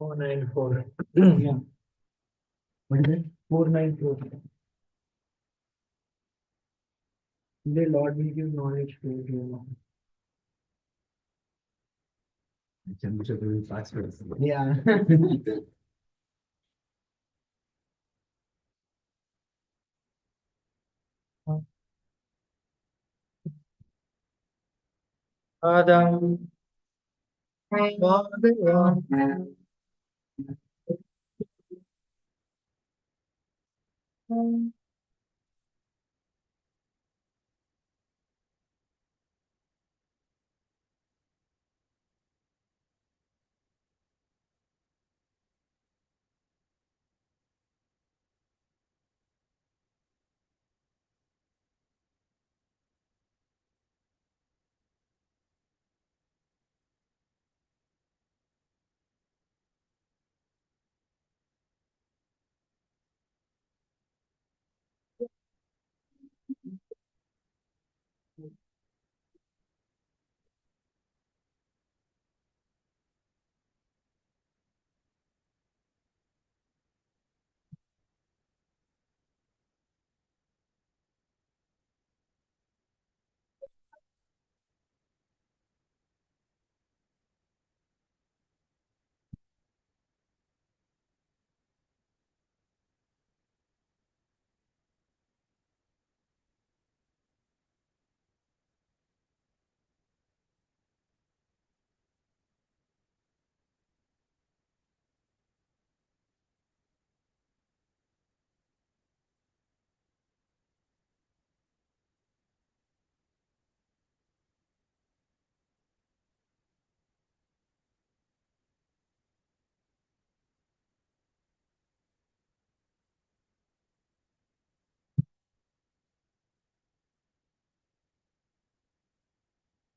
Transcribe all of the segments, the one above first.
494. Yeah. What is it? 494. The Lord will give knowledge to you. Yeah. Adam.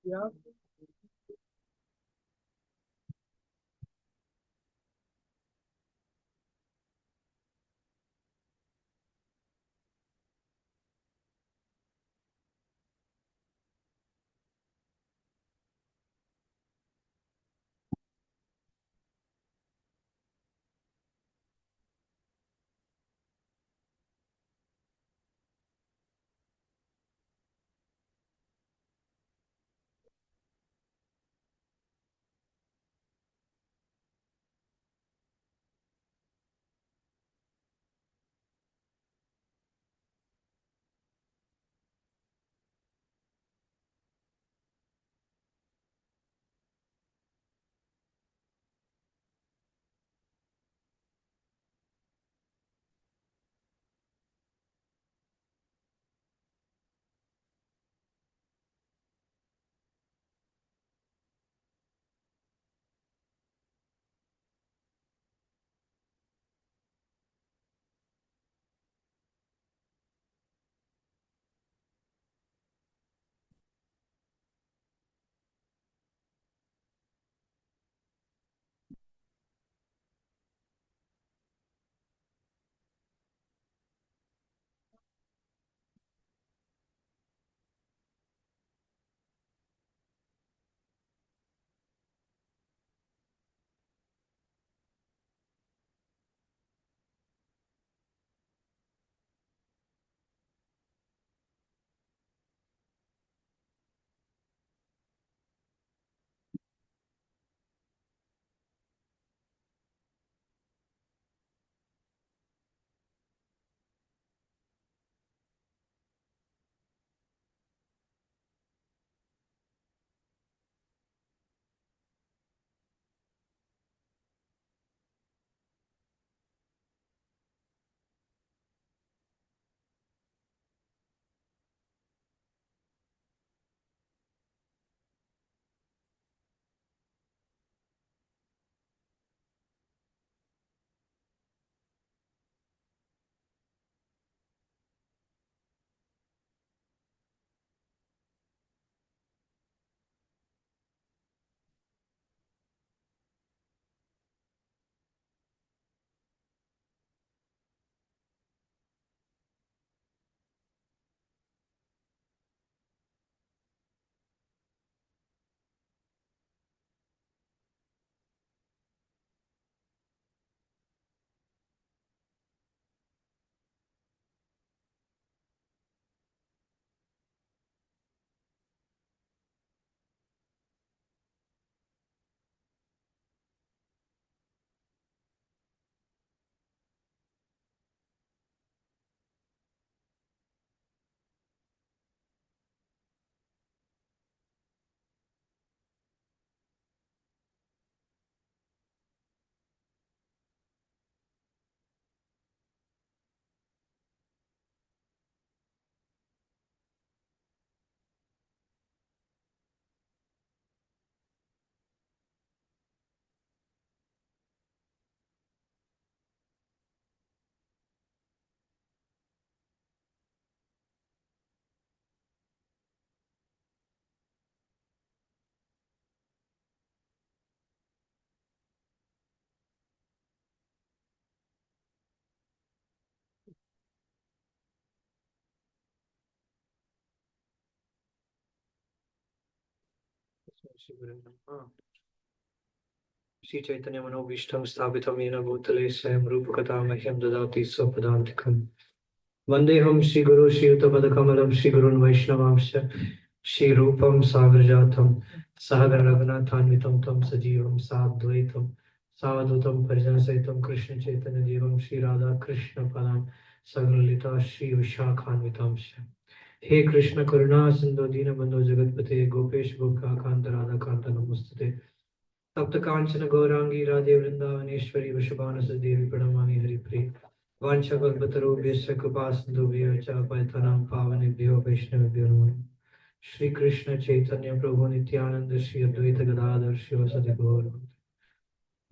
Yeah. Shri Chaitanya मनोभीष्टं स्थापितं येन भूतले स्वयं रूपकथा मह्यं ददाति स्वपदान्तिकम् वन्देऽहं श्रीगुरो श्रीयुतपदकमलं श्रीगुरून् वैष्णवांश्च श्रीरूपं सागरजातं सहगण रघुनाथान्वितं तं सजीवं साद्वैतं सावधूतं परिजनसहितं कृष्णचैतन्यदेवं श्रीराधाकृष्णपादां सगलिता श्रीविशाखान्वितांश्च हे कृष्ण करुणा सिंधु दीनबंधु जगतपते गोपेश गोपिकांत राधाकांत नमोस्तुते तप्त कांचन गौरांगी राधे वृंदावनेश्वरी वृषभानुसुते देवी प्रणमामि हरिप्रिय वाञ्छकल्पतरुभ्यश्च कृपा सिन्धुभ्यः च पतितानां पावनेभ्यो वैष्णवेभ्यो नमः श्री कृष्ण चैतन्य प्रभु नित्यानंद श्री अद्वैत गदाधर शिवसदि गौर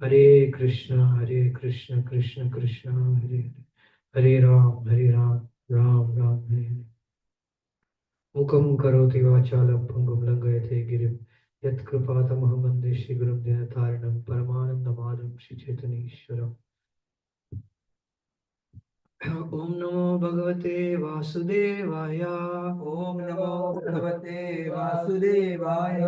हरे कृष्ण कृष्ण कृष्ण हरे हरे हरे राम राम राम हरे हरे मुखं करोति वाचालं भङ्गं लङ्घयते गिरिं यत्कृपातमहं वन्दे श्रीगुरुं दीनतारिणं परमानन्दमाधवं श्रीचैतन्येश्वरम् ओम नमो भगवते वासुदेवाय ओम नमो भगवते वासुदेवाय।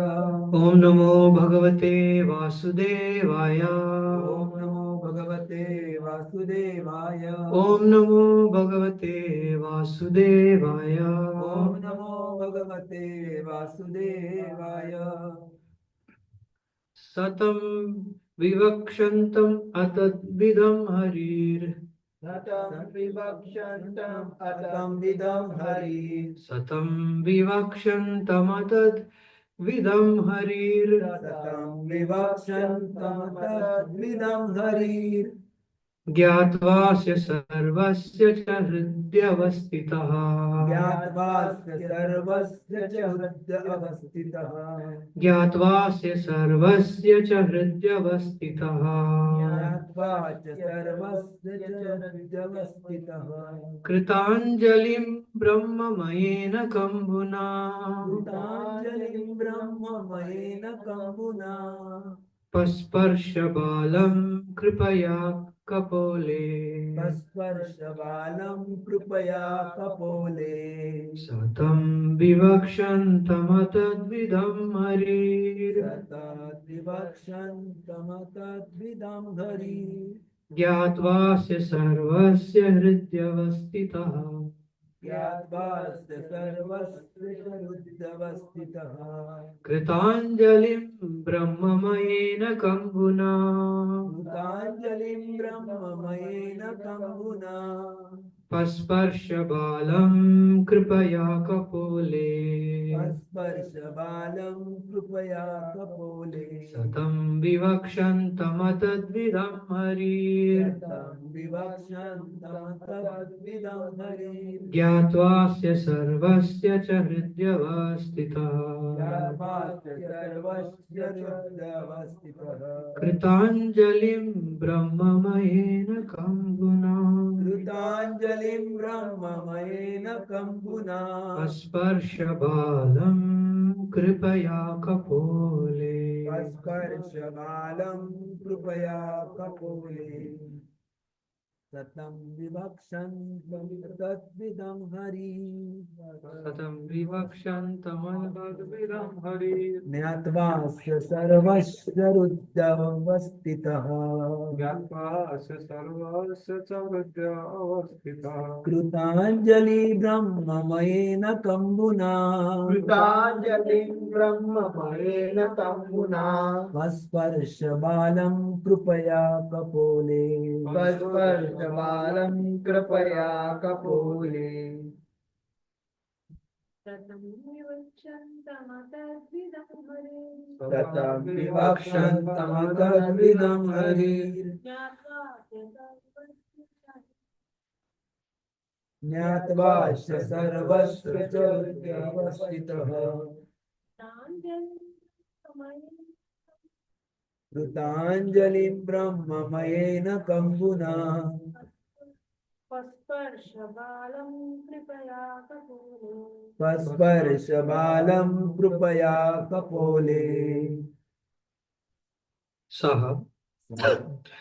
ओम नमो भगवते वासुदेवाय ओम नमो भगवते वासुदेवाय। ओम नमो भगवते वासुदेवाय ओम नमो भगवते वासुदेवाय। सतं विवक्षन्तम् अतद्विदं हरिर् सतं विवक्षन्तम् अतंविदं हरि। सतं विवक्षन्तमतद्विदं हरिर् सतं विवक्षन्तम् तद्विदं हरि। ज्ञात्वास्य सर्वस्य च हृद्यवस्थितः ज्ञात्वास्य सर्वस्य च हृदयवस्थितः। ज्ञात्वास्य सर्वस्य च हृद्यवस्थितः ज्ञात्वा च सर्वस्य च हृदयवस्थितः। कृताञ्जलिं ब्रह्ममयेन कम्बुना कृताञ्जलिं ब्रह्ममयेन कम्बुना। पस्पर्शबालं कृपया कपोले स्पर्शबालं कृपया कपोले। सतं विवक्षन्तमतद्विदं हरिर् सतद्विवक्षन्तमतद्विदं हरि। ज्ञात्वास्य सर्वस्य हृद्यवस्थितः ज्ञात्वास्य सर्वस्य च हृदयवस्थितः। कृताञ्जलिं ब्रह्ममयेन कम्बुना कृताञ्जलिं ब्रह्ममयेन कम्बुना। पस्पर्शबालं कृपया कपोले स्पर्शबालं कृपया कपोले। सतं विवक्षन्तमतद्विदं हरिर् सतं विवक्षन्तमतद्विदं हरि। ज्ञात्वास्य सर्वस्य च हृद्यवस्थितः ज्ञात्वास्य सर्वस्य हृदयवस्थितः। कृताञ्जलिं ब्रह्ममयेन कम्बुना कृताञ्जलिं ब्रह्ममयेन कम्बुना। स्पर्शबालं कृपया कपोले स्पर्शबालं कृपया कपोले। सतं विवक्षन्तमतद्विदं हरि। सतं विवक्षन्तमतद्विदं हरिर् ज्ञात्वास्य सर्वस्य हृदयवस्थितः। ज्ञात्वास्य सर्वस्य च हृद्यवस्थितः कृताञ्जलि ब्रह्ममयेन कम्बुना। कृताञ्जलिं ब्रह्ममयेन कम्बुना स्पर्शबालं कृपया कपोले। स्पर्शबालं कृपया कपोले सतं विवक्षन्तमतद्विदं हरि। ज्ञात्वास्य सर्वस्य च हृदयवस्थितः। कृताञ्जलिं ब्रह्ममयेन कम्बुना। स्पर्शबालं कृपया कपोले। Saha,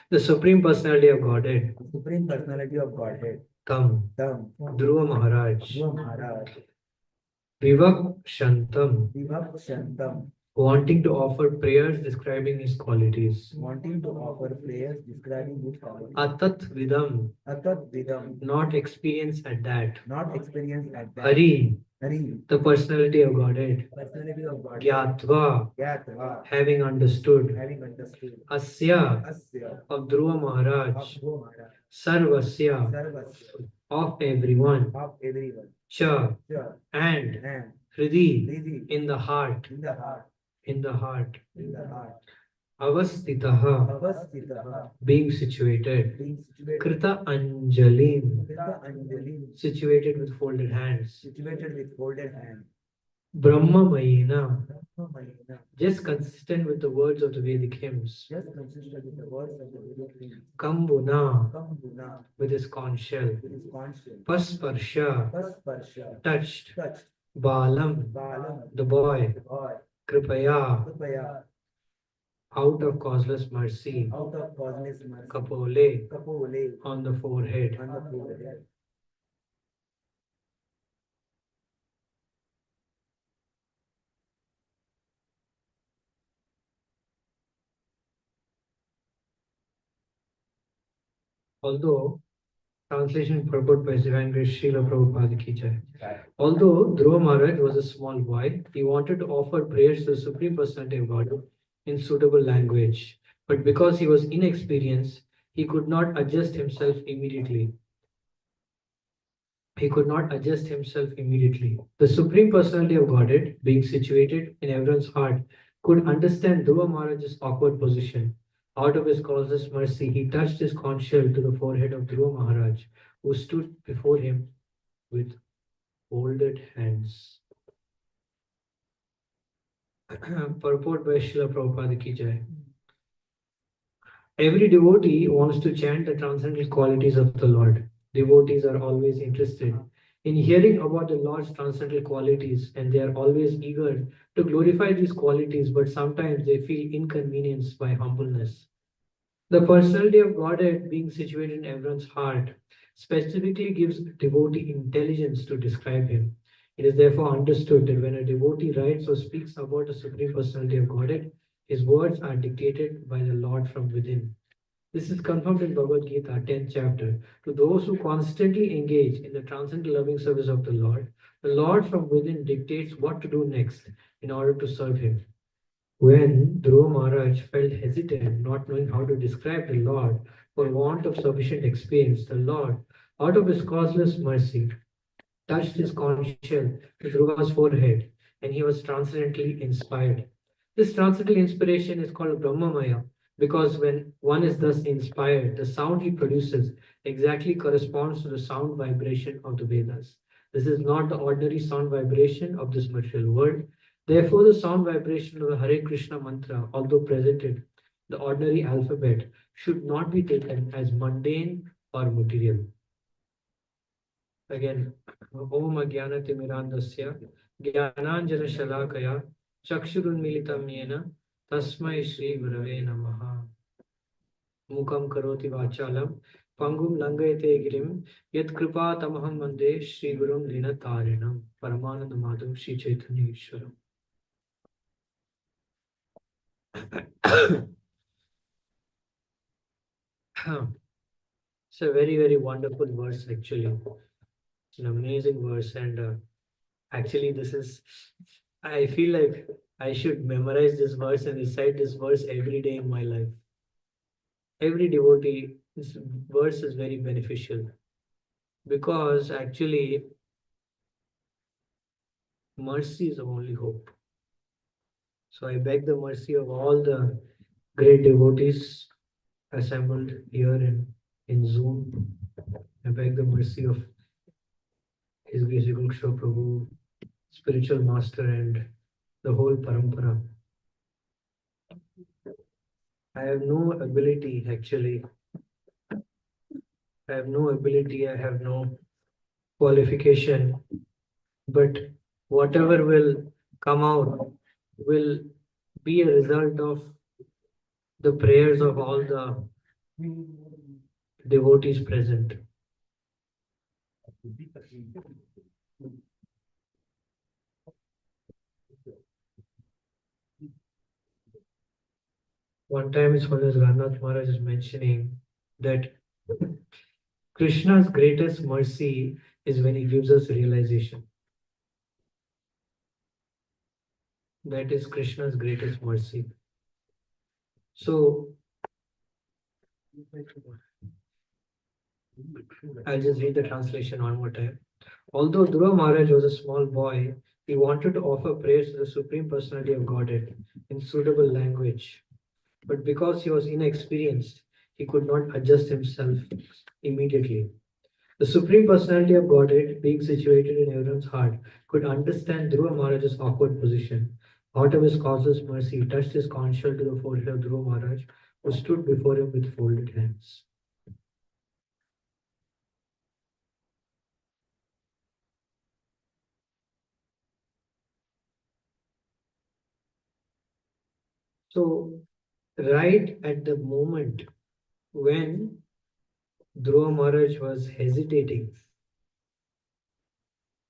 the Supreme Personality of Godhead, Supreme Personality of Godhead, Tam, Tam, Dhruva Maharaj, Dhruva Maharaj, Vivakshantam, Vivakshantam, wanting to offer prayers describing his qualities. wanting to offer prayers describing his qualities. Atat Vidam, Atat Vidam, not experience at that. not experienced at that. Hari, Hari, the personality of Godhead. personality of God. Gyatva, Gyatva, having understood. having understood. Asya, Asya, of Dhruva Maharaj. of Gomara, Sarvasya, Sarvasya, of everyone. of everyone. Cha, Sure. and And Hridi, Hridi, in the heart. in the heart, In the heart. in the heart. Avastitaha, Avastitaha, being situated. being situated. Krita Anjalim, Krita Anjali, situated with folded hands. situated with folded hand. Brahma Mayena, Brahma-mayena, just consistent with the words of the Vedic hymns. just consistent with the words of the Vedic hymn. Kambuna, Kambuna, with his conch shell. with his conscience. Pasparsha, Pasparsha, touched. touched. Balam, Balam, the boy. the boy. Kripaya, Kripaya, out of causeless mercy. out of causeless mercy. Kapole, Kapole, on the forehead. on the forehead. Although, translation purport by Divine Grace Srila Prabhupada Ki Jai. Although Dhruva Maharaj was a small boy, he wanted to offer prayers to the Supreme Personality of Godhead in suitable language. But because he was inexperienced, he could not adjust himself immediately. The Supreme Personality of Godhead, being situated in everyone's heart, could understand Dhruva Maharaj's awkward position. Out of his causeless mercy, he touched his conch shell to the forehead of Dhruva Maharaj, who stood before him with folded hands. Purport by Srila Prabhupada Ki Jai. Every devotee wants to chant the transcendental qualities of the Lord. Devotees are always interested in hearing about the Lord's transcendental qualities, and they are always eager to glorify these qualities, but sometimes they feel inconvenienced by humbleness. The personality of Godhead, being situated in everyone's heart, specifically gives devotee intelligence to describe him. It is therefore understood that when a devotee writes or speaks about the Supreme Personality of Godhead, his words are dictated by the Lord from within. This is confirmed in Bhagavad Gita, 10th chapter. To those who constantly engage in the transcendental loving service of the Lord from within dictates what to do next in order to serve him. When Dhruva Maharaj felt hesitant, not knowing how to describe the Lord for want of sufficient experience, the Lord, out of his causeless mercy, touched his conch shell to Dhruva's forehead, and he was transcendently inspired. This transcendental inspiration is called Brahmamaya because when one is thus inspired, the sound he produces exactly corresponds to the sound vibration of the Vedas. This is not the ordinary sound vibration of this material world. Therefore, the sound vibration of the Hare Krishna mantra, although presented, the ordinary alphabet, should not be taken as mundane or material. Again, Om Ajnanatimirandasya Jnananjana Shalakaya Chakshurunmilitam Yena Tasmai Shri Gurave Namaha. Mukam Karoti Vachalam Pangum Langayate Girim Yat Kripa Tamaham Mande Shri Gurum Dinatarinam Paramananda Madhav Shri Chaitanya Ishwaram. It's a very, very wonderful verse, actually. It's an amazing verse, and actually, I feel like I should memorize this verse and recite this verse every day in my life. Every devotee, this verse is very beneficial because actually, mercy is the only hope. So I beg the mercy of all the great devotees assembled here in Zoom. I beg the mercy of His Grace Kishore Prabhu, spiritual master, and the whole parampara. I have no ability, actually. I have no ability, I have no qualification, but whatever will come out will be a result of the prayers of all the devotees present. One time His Holiness Ranath Maharaj is mentioning that Krishna's greatest mercy is when he gives us realization. That is Krishna's greatest mercy. So I'll just read the translation one more time. Although Dhruva Maharaj was a small boy, he wanted to offer praise to the Supreme Personality of Godhead in suitable language. But because he was inexperienced, he could not adjust himself immediately. The Supreme Personality of Godhead, being situated in everyone's heart, could understand Dhruva Maharaj's awkward position. Out of his causeless mercy, he touched his conch shell to the forehead of Dhruva Maharaj, who stood before him with folded hands. So, right at the moment when Dhruva Maharaj was hesitating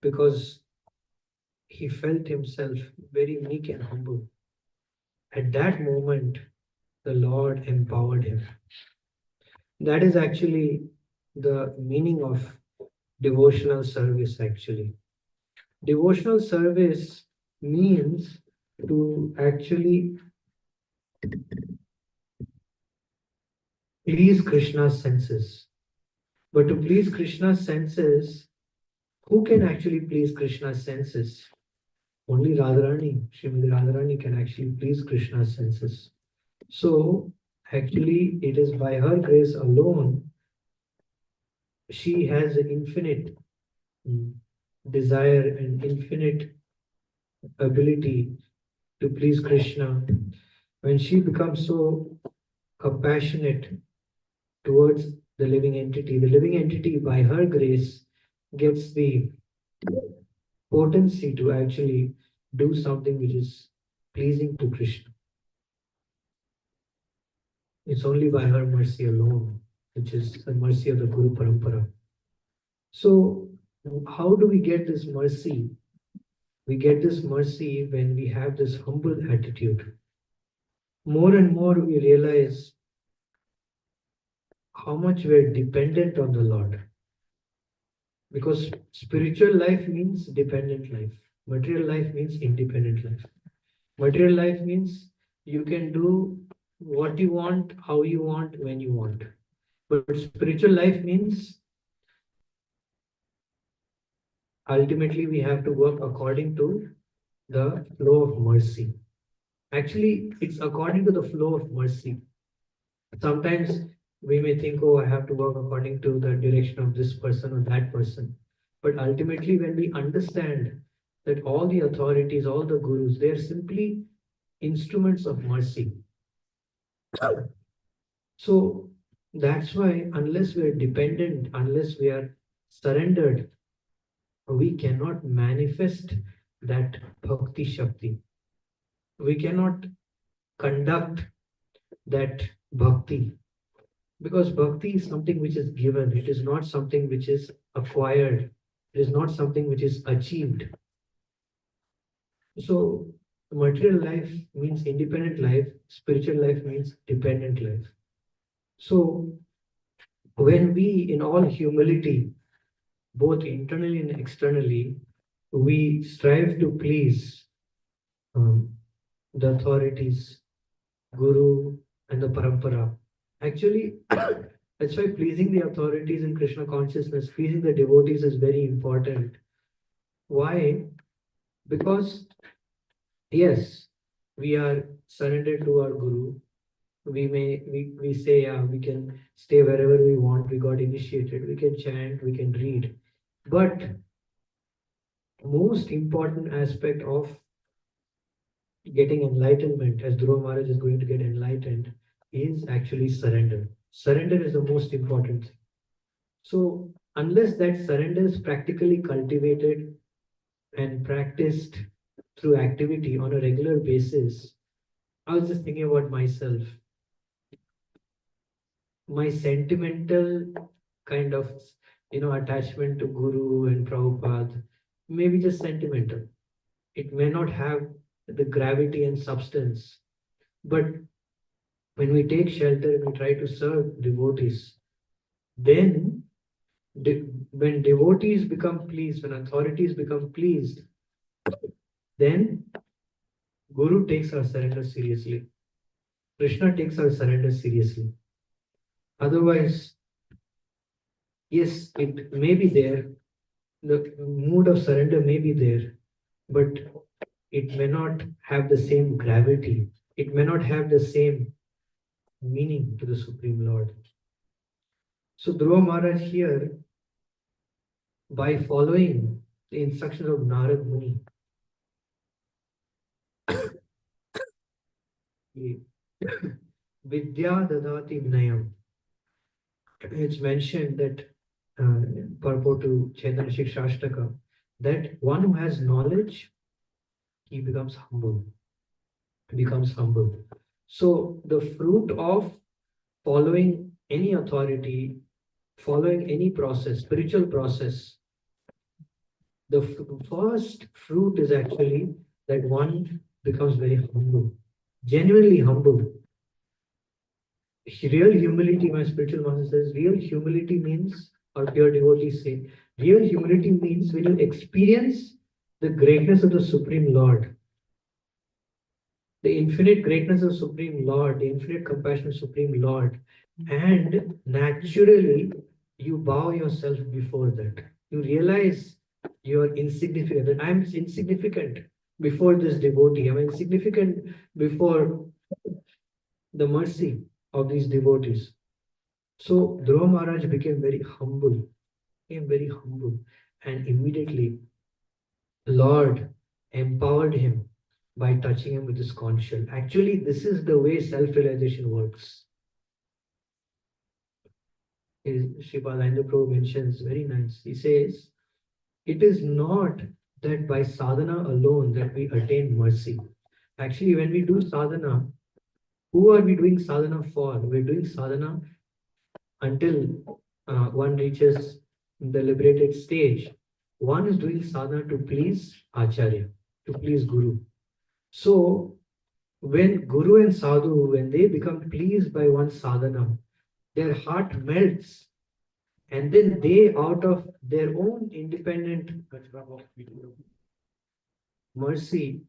because he felt himself very meek and humble, at that moment, the Lord empowered him. That is actually the meaning of devotional service, actually. Devotional service means to actually please Krishna's senses. But to please Krishna's senses, who can actually please Krishna's senses? Only Radharani, Srimati Radharani can actually please Krishna's senses. So, actually, it is by her grace alone, she has an infinite desire and infinite ability to please Krishna. When she becomes so compassionate towards the living entity by her grace gets the potency to actually do something which is pleasing to Krishna. It's only by her mercy alone, which is the mercy of the Guru Parampara. So, how do we get this mercy? We get this mercy when we have this humble attitude. More and more we realize how much we're dependent on the Lord. Because spiritual life means dependent life, material life means independent life. Material life means you can do what you want, how you want, when you want. But spiritual life means ultimately we have to work according to the flow of mercy. Actually, it's according to the flow of mercy. Sometimes we may think, oh, I have to work according to the direction of this person or that person. But ultimately, when we understand that all the authorities, all the gurus, they are simply instruments of mercy. So that's why, unless we are dependent, unless we are surrendered, we cannot manifest that bhakti shakti. We cannot conduct that bhakti because bhakti is something which is given, it is not something which is acquired, it is not something which is achieved. So, material life means independent life, spiritual life means dependent life. So, when we, in all humility, both internally and externally, we strive to please um, the authorities, Guru, and the Parampara. Actually, that's why pleasing the authorities in Krishna consciousness, pleasing the devotees is very important. Why? Because, yes, we are surrendered to our Guru. We say, yeah, we can stay wherever we want. We got initiated. We can chant, we can read. But most important aspect of getting enlightenment, as Dhruva Maharaj is going to get enlightened, is actually surrender. Surrender is the most important thing. So, unless that surrender is practically cultivated and practiced through activity on a regular basis, I was just thinking about myself. My sentimental kind of, attachment to Guru and Prabhupada may be just sentimental. It may not have the gravity and substance, but When we take shelter and we try to serve devotees, then when devotees become pleased, when authorities become pleased, then Guru takes our surrender seriously. Krishna takes our surrender seriously. Otherwise, yes, it may be there, the mood of surrender may be there, but it may not have the same gravity. It may not have the same meaning to the Supreme Lord. So Dhruva Maharaj here, by following the instructions of Narad Muni, he- Vidya Dadati Vinayam. It's mentioned that purport to Chaitanya Shikshashtaka, that one who has knowledge, he becomes humble. Becomes humble. So the fruit of following any authority, following any process, spiritual process, the first fruit is actually that one becomes very humble, genuinely humble. Real humility, my spiritual master says, real humility means, or pure devotees say, real humility means when you experience the greatness of the Supreme Lord, the infinite greatness of Supreme Lord, the infinite compassion of Supreme Lord, and naturally you bow yourself before that. You realize you are insignificant, that I am insignificant before this devotee, I am insignificant before the mercy of these devotees. So Dhruva Maharaj became very humble, and immediately Lord empowered him by touching him with his conch shell. Actually, this is the way self-realization works. Sripad Prabhu mentions very nice. He says, it is not that by sadhana alone that we attain mercy. Actually, when we do sadhana, who are we doing sadhana for? We're doing sadhana until one reaches the liberated stage. One is doing sadhana to please Acharya, to please Guru. So, when Guru and Sadhu, when they become pleased by one sadhana, their heart melts, and then they, out of their own independent mercy,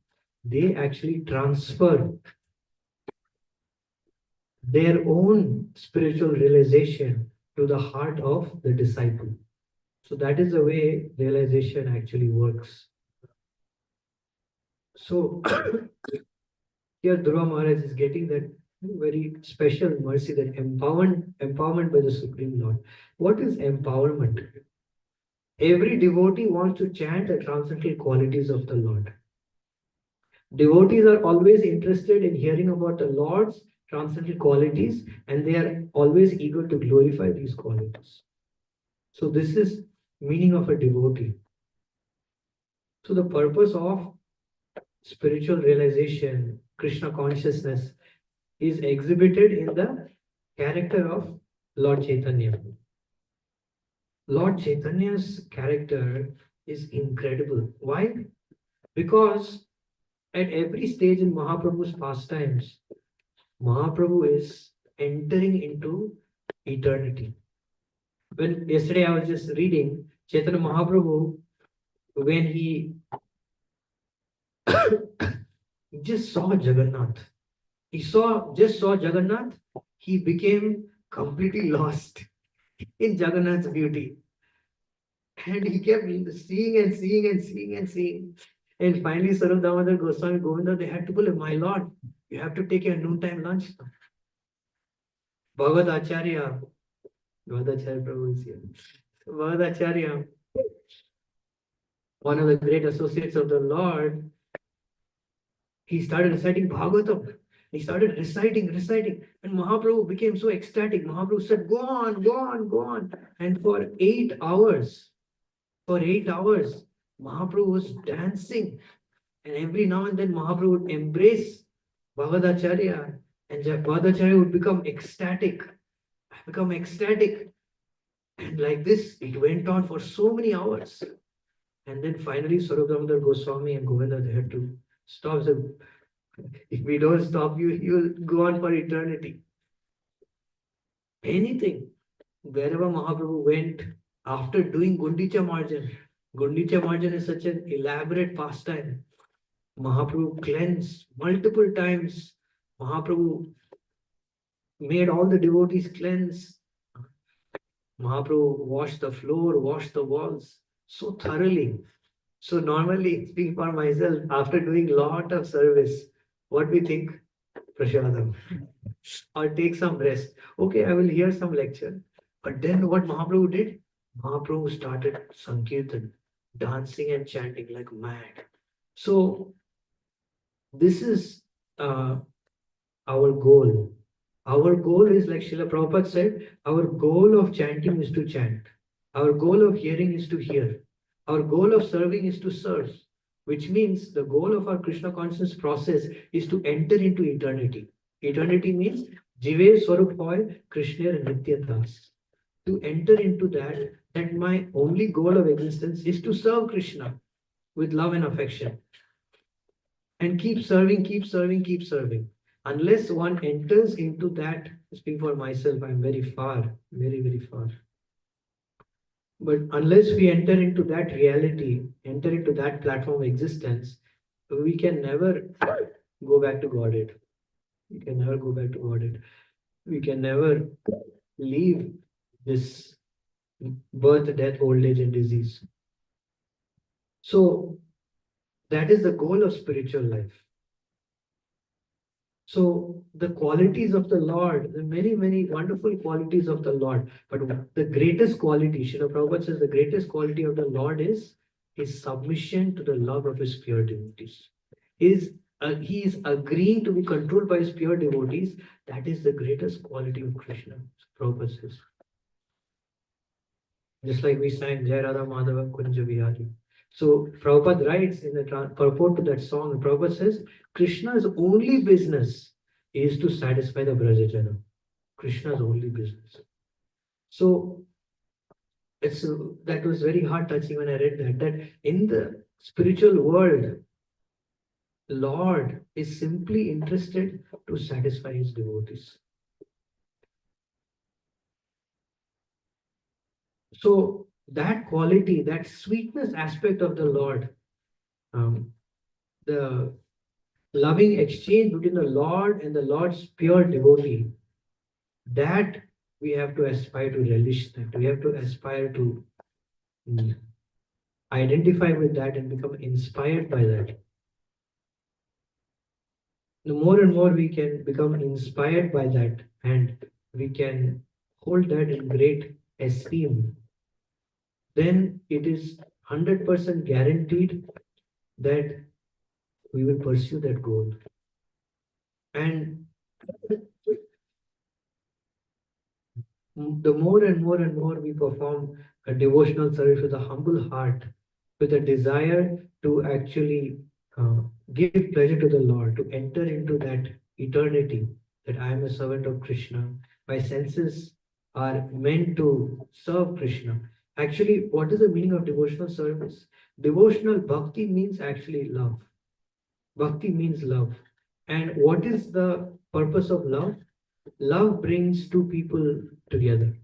they actually transfer their own spiritual realization to the heart of the disciple. So that is the way realization actually works. So here Dhruva Maharaj is getting that very special mercy, that empowerment by the Supreme Lord. What is empowerment? Every devotee wants to chant the transcendental qualities of the Lord. Devotees are always interested in hearing about the Lord's transcendental qualities, and they are always eager to glorify these qualities. So this is meaning of a devotee. So the purpose of spiritual realization, Krishna consciousness, is exhibited in the character of Lord Chaitanya. Lord Chaitanya's character is incredible. Why? Because at every stage in Mahaprabhu's pastimes, Mahaprabhu is entering into eternity. When yesterday I was just reading Chaitanya Mahaprabhu, when he just saw Jagannath, just saw Jagannath, he became completely lost in Jagannath's beauty. And he kept seeing and seeing and seeing and seeing. And finally, Sarup Damodar Goswami Govinda, they had to pull him, my lord, you have to take your noontime lunch. Bhagavad Acharya, Bhagavad Acharya Prabhu is here. Bhagavad Acharya, one of the great associates of the Lord, he started reciting Bhagavatam. He started reciting. And Mahaprabhu became so ecstatic. Mahaprabhu said, go on, go on, go on. And for 8 hours, Mahaprabhu was dancing. And every now and then Mahaprabhu would embrace Bhagavad Acharya. And Bhagavad Acharya would become ecstatic. And like this, it went on for so many hours. And then finally, Sarup Damodar Goswami and Govinda, they had to stop. Said, If we don't stop you, you'll go on for eternity. Anything. Wherever Mahaprabhu went, after doing Gundicha Marjan is such an elaborate pastime. Mahaprabhu cleansed multiple times. Mahaprabhu made all the devotees cleanse. Mahaprabhu washed the floor, washed the walls so thoroughly. So normally, speaking for myself, after doing lot of service, what we think? Prasadam. Or take some rest. Okay, I will hear some lecture. But then what Mahaprabhu did? Mahaprabhu started Sankirtan, dancing and chanting like mad. So this is our goal. Our goal is, like Srila Prabhupada said, our goal of chanting is to chant. Our goal of hearing is to hear. Our goal of serving is to serve, which means the goal of our Krishna conscious process is to enter into eternity. Eternity means Jive Swarup Hoy Krishna Nitya Das. To enter into that my only goal of existence is to serve Krishna with love and affection. And keep serving, keep serving, keep serving. Unless one enters into that, speaking for myself, I'm very far, very, very far. But unless we enter into that reality, enter into that platform of existence, we can never go back to Godhead. We can never go back to Godhead. We can never leave this birth, death, old age, and disease. So that is the goal of spiritual life. So the qualities of the Lord, the many, many wonderful qualities of the Lord, but the greatest quality, Srila Prabhupada says, the greatest quality of the Lord is his submission to the love of his pure devotees. He is agreeing to be controlled by his pure devotees. That is the greatest quality of Krishna, Prabhupada says. Just like we sang Jai Radha Madhava Kunja Vihari. So Prabhupada writes in the purport to that song, Prabhupada says, Krishna's only business is to satisfy the Brajajana. Krishna's only business. So that was very heart touching when I read that in the spiritual world, Lord is simply interested to satisfy his devotees. So that quality, that sweetness aspect of the Lord, the loving exchange between the Lord and the Lord's pure devotee, that we have to aspire to relish that. We have to aspire to identify with that and become inspired by that. The more and more we can become inspired by that and we can hold that in great esteem, then it is 100% guaranteed that we will pursue that goal. And the more and more and more we perform a devotional service with a humble heart, with a desire to actually give pleasure to the Lord, to enter into that eternity, that I am a servant of Krishna. My senses are meant to serve Krishna. Actually, what is the meaning of devotional service? Devotional bhakti means actually love. Bhakti means love. And what is the purpose of love? Love brings two people together.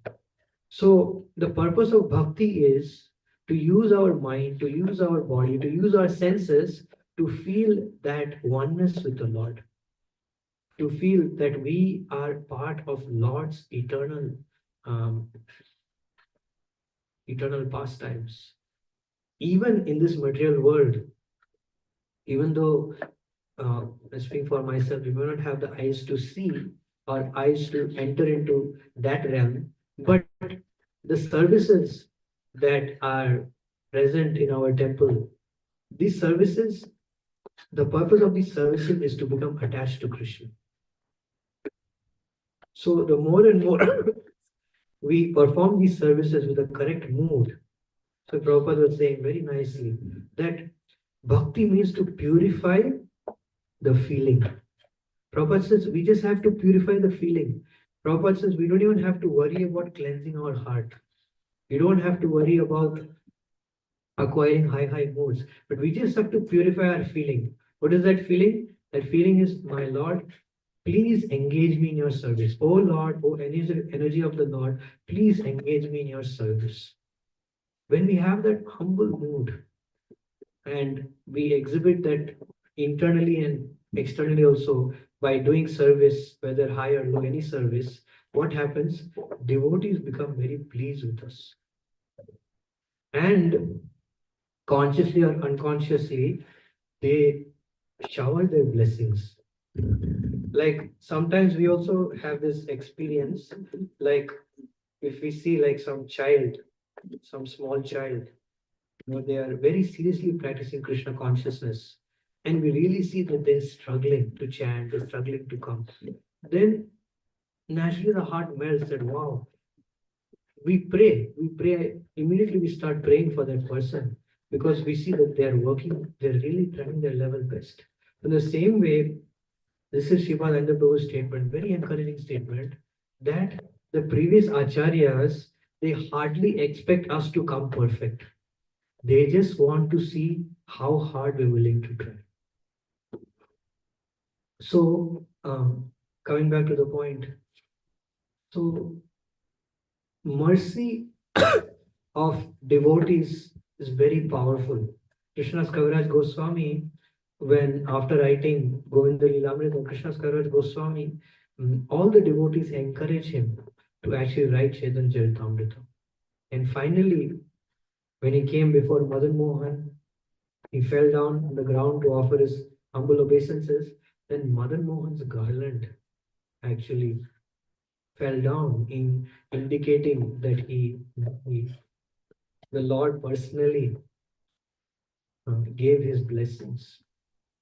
So the purpose of bhakti is to use our mind, to use our body, to use our senses to feel that oneness with the Lord, to feel that we are part of Lord's um, eternal pastimes. Even in this material world, even though I speak for myself, we may not have the eyes to see or eyes to enter into that realm, but the services that are present in our temple, these services, the purpose of these services is to become attached to Krishna. So the more and more we perform these services with a correct mood. So Prabhupada was saying very nicely that bhakti means to purify the feeling. Prabhupada says we just have to purify the feeling. Prabhupada says we don't even have to worry about cleansing our heart. We don't have to worry about acquiring high moods, but we just have to purify our feeling. What is that feeling? That feeling is, my Lord, please engage me in your service. Oh Lord, oh energy of the Lord, please engage me in your service. When we have that humble mood and we exhibit that internally and externally also by doing service, whether high or low, any service, what happens? Devotees become very pleased with us. And consciously or unconsciously, they shower their blessings. Like sometimes we also have this experience, like if we see like some child, some small child, they are very seriously practicing Krishna consciousness, and we really see that they're struggling to chant, they're struggling to come. Then naturally the heart melts that wow, we pray immediately. We start praying for that person because we see that they are working, they're really trying their level best. In the same way, this is Shivananda Prabhu's statement, very encouraging statement, that the previous acharyas, they hardly expect us to come perfect. They just want to see how hard we're willing to try. So, coming back to the point, so mercy of devotees is very powerful. Krishna's Kaviraj Goswami, when after writing Govinda Lilamrita, Krishna's Kaviraj Goswami, all the devotees encourage him to actually write Chaitanya Charitamrita. And finally, when he came before Madan Mohan, he fell down on the ground to offer his humble obeisances. Then Madan Mohan's garland actually fell down, in indicating that the Lord personally gave his blessings.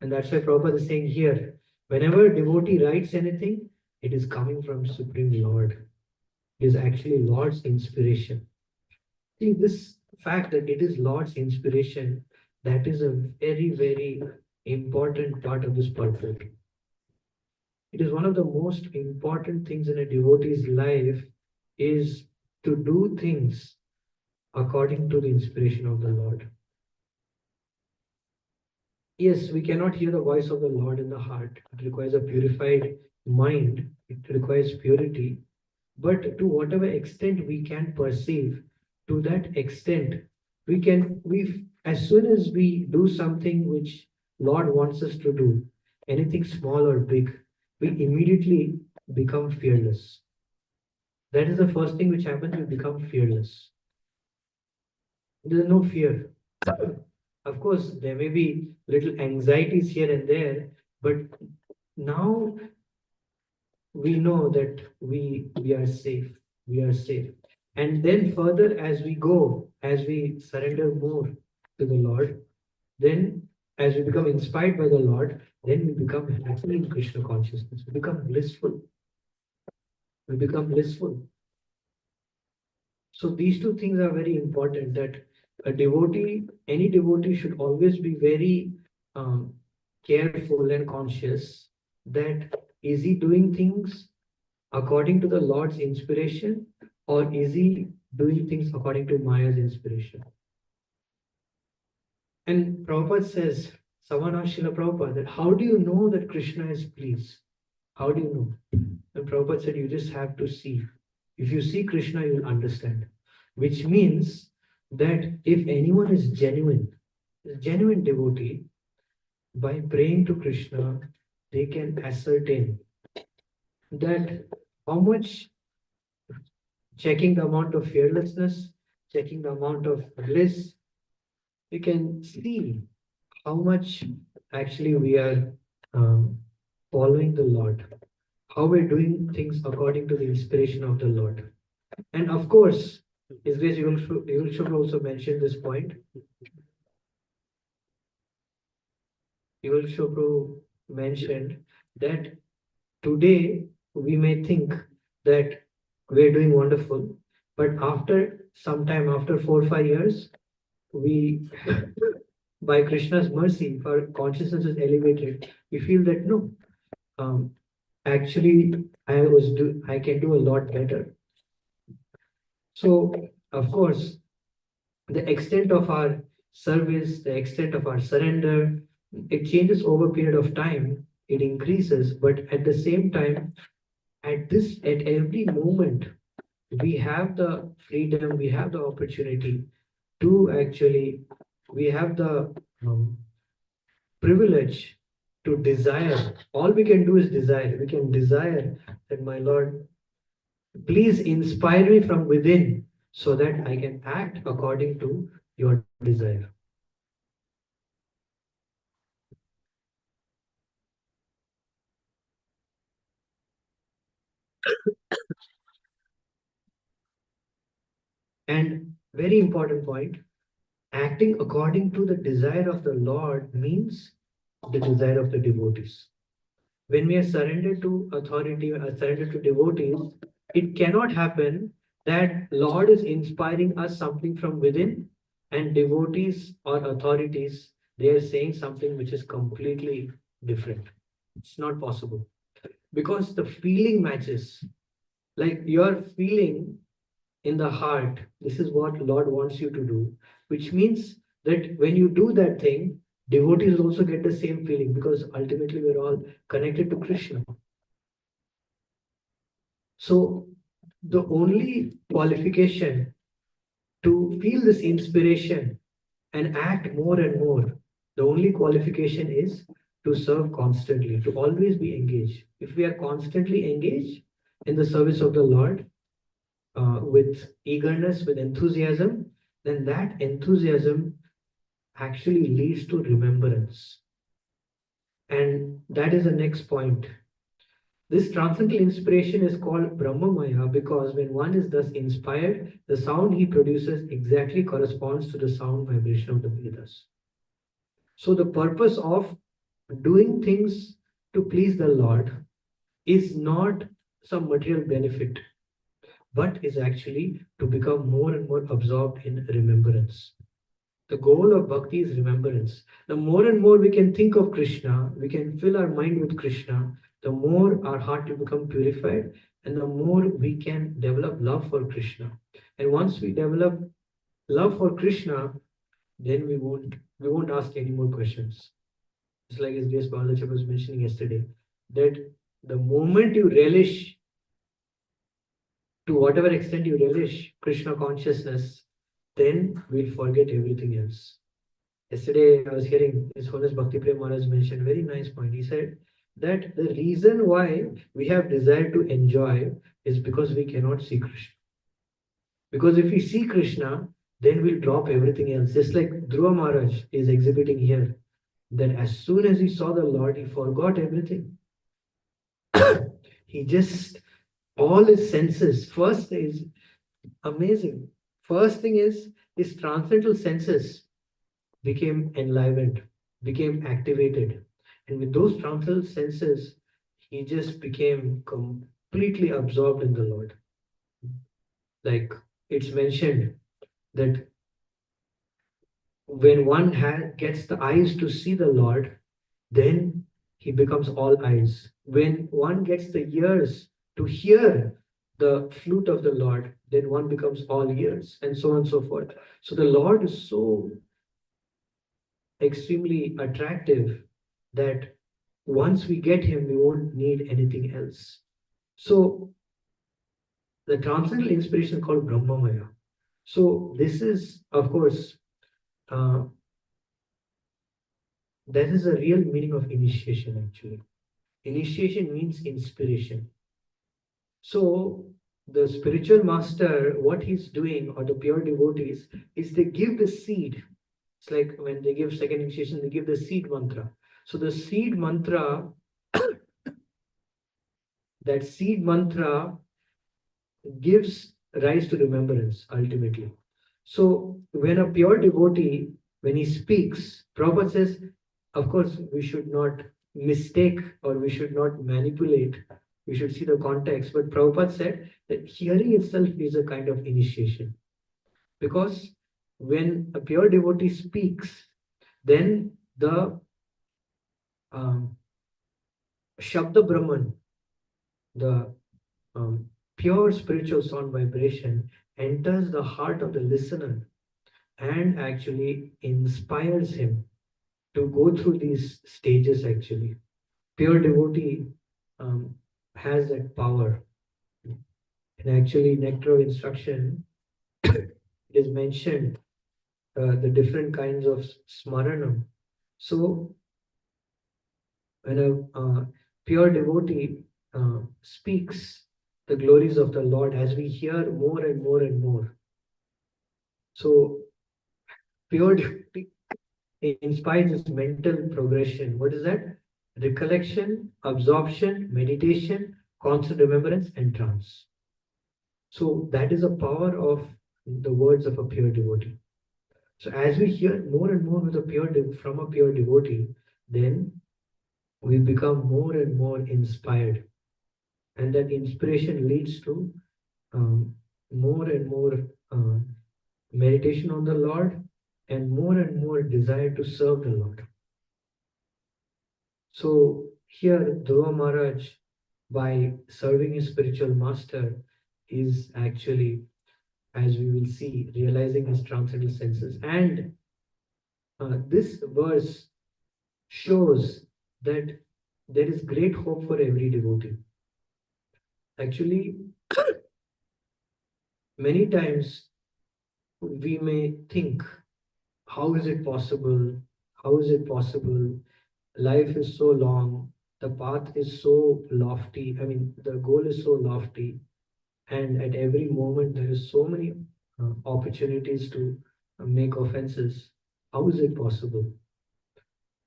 And that's why Prabhupada is saying here, whenever a devotee writes anything, it is coming from Supreme Lord. It is actually Lord's inspiration. See, this fact that it is Lord's inspiration, that is a very, very important part of this purport. It is one of the most important things in a devotee's life is to do things according to the inspiration of the Lord. Yes, we cannot hear the voice of the Lord in the heart. It requires a purified mind. It requires purity. But to whatever extent we can perceive, to that extent, we as soon as we do something which Lord wants us to do, anything small or big, we immediately become fearless. That is the first thing which happens, we become fearless. There's no fear. Of course, there may be little anxieties here and there, but now we know that we are safe. We are safe. And then further, as we go, as we surrender more to the Lord, then as we become inspired by the Lord, then we become happy in Krishna consciousness. We become blissful. We become blissful. So these two things are very important, that a devotee, any devotee should always be very careful and conscious that is he doing things according to the Lord's inspiration, or is he doing things according to Maya's inspiration? And Prabhupada says, someone asked Srila Prabhupada, that how do you know that Krishna is pleased? How do you know? And Prabhupada said, you just have to see. If you see Krishna, you will understand. Which means that if anyone is genuine, a genuine devotee, by praying to Krishna, they can ascertain that how much, checking the amount of fearlessness, checking the amount of bliss, you can see how much actually we are following the Lord, how we're doing things according to the inspiration of the Lord. And of course, His Grace, you should also mention this point. You should mention that today we may think that we're doing wonderful, but after some time, after 4 or 5 years, we, by Krishna's mercy, if our consciousness is elevated, we feel that no, actually, I can do a lot better. So, of course, the extent of our service, the extent of our surrender, it changes over a period of time. it increases, but at the same time, at every moment, we have the freedom, we have the opportunity to actually, we have the privilege to desire. All we can do is desire. We can desire that, my Lord, please inspire me from within so that I can act according to your desire. And very important point, acting according to the desire of the Lord means the desire of the devotees. When we are surrendered to authority, surrendered to devotees, it cannot happen that Lord is inspiring us something from within and devotees or authorities, they are saying something which is completely different. It's not possible because the feeling matches. Like your feeling in the heart, this is what Lord wants you to do, which means that when you do that thing, devotees also get the same feeling because ultimately we're all connected to Krishna. So the only qualification to feel this inspiration and act more and more, the only qualification is to serve constantly, to always be engaged. If we are constantly engaged in the service of the Lord, with eagerness, with enthusiasm, then that enthusiasm actually leads to remembrance. And that is the next point. This transcendental inspiration is called Brahmamaya because when one is thus inspired, the sound he produces exactly corresponds to the sound vibration of the Vedas. So the purpose of doing things to please the Lord is not some material benefit, but is actually to become more and more absorbed in remembrance. The goal of bhakti is remembrance. The more and more we can think of Krishna, we can fill our mind with Krishna, the more our heart will become purified, and the more we can develop love for Krishna. And once we develop love for Krishna, then we won't ask any more questions. Just like as Grace Balacha was mentioning yesterday, that the moment you relish, to whatever extent you relish Krishna consciousness, then we'll forget everything else. Yesterday, I was hearing His Holiness Bhakti Prem Maharaj mention a very nice point. He said that the reason why we have desire to enjoy is because we cannot see Krishna. Because if we see Krishna, then we'll drop everything else. Just like Dhruva Maharaj is exhibiting here, that as soon as he saw the Lord, he forgot everything. He just, all his senses, first is amazing. First thing is his transcendental senses became enlivened, became activated. And with those transcendental senses, he just became completely absorbed in the Lord. Like it's mentioned that when one gets the eyes to see the Lord, then he becomes all eyes. When one gets the ears to hear the flute of the Lord, then one becomes all ears, and so on and so forth. So the Lord is so extremely attractive that once we get him, we won't need anything else. So the transcendental inspiration is called Brahmamaya. So this is, of course, uh, that is the real meaning of initiation actually. Initiation means inspiration. So the spiritual master, what he's doing, or the pure devotees, is they give the seed. It's like when they give second initiation, they give the seed mantra. So the seed mantra, that seed mantra gives rise to remembrance ultimately. So when a pure devotee, when he speaks, Prabhupada says, of course, we should not mistake or we should not manipulate. We should see the context. But Prabhupada said that hearing itself is a kind of initiation. Because when a pure devotee speaks, then the um, Shabda Brahman, the pure spiritual sound vibration enters the heart of the listener and actually inspires him to go through these stages actually. Pure devotee has that power. And actually, nectar of instruction is mentioned the different kinds of smaranam. So when a pure devotee speaks the glories of the Lord, as we hear more and more and more. So pure devotee inspires this mental progression. What is that? Recollection, absorption, meditation, constant remembrance, and trance. So that is the power of the words of a pure devotee. So as we hear more and more with a from a pure devotee, then we become more and more inspired, and that inspiration leads to um, more and more uh, meditation on the Lord, and more desire to serve the Lord. So here, Dhruva Maharaj, by serving his spiritual master, is actually, as we will see, realizing his transcendental senses. And this verse shows that there is great hope for every devotee. Actually, many times we may think, how is it possible? How is it possible? Life is so long, the path is so lofty. I mean, the goal is so lofty, and at every moment there is so many opportunities to make offenses. How is it possible?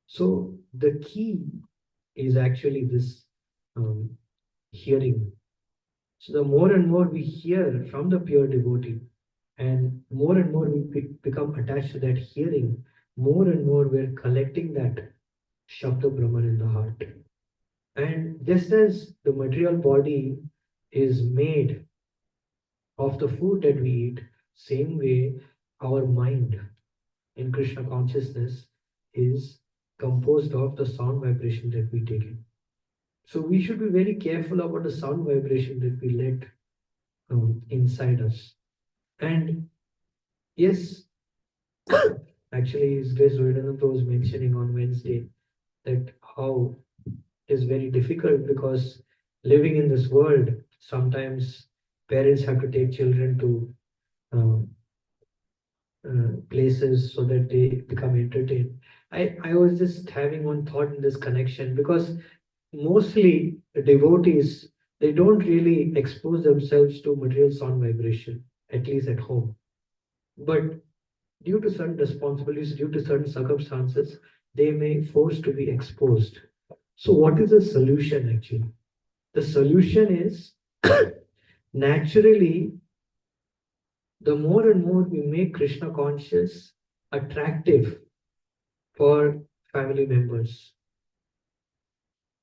So the key is actually this hearing. So the more and more we hear from the pure devotee, and more we become attached to that hearing, more and more we're collecting that Shabda Brahman in the heart. And just as the material body is made of the food that we eat, same way our mind in Krishna consciousness is composed of the sound vibration that we take in. So we should be very careful about the sound vibration that we let inside us. And yes, actually, His Grace Rohidananda was mentioning on Wednesday that how it is very difficult because living in this world, sometimes parents have to take children to um, places so that they become entertained. I was just having one thought in this connection because mostly the devotees, they don't really expose themselves to material sound vibration, at least at home. But due to certain responsibilities, due to certain circumstances, they may force to be exposed. So what is the solution actually? The solution is naturally, the more and more we make Krishna conscious attractive for family members.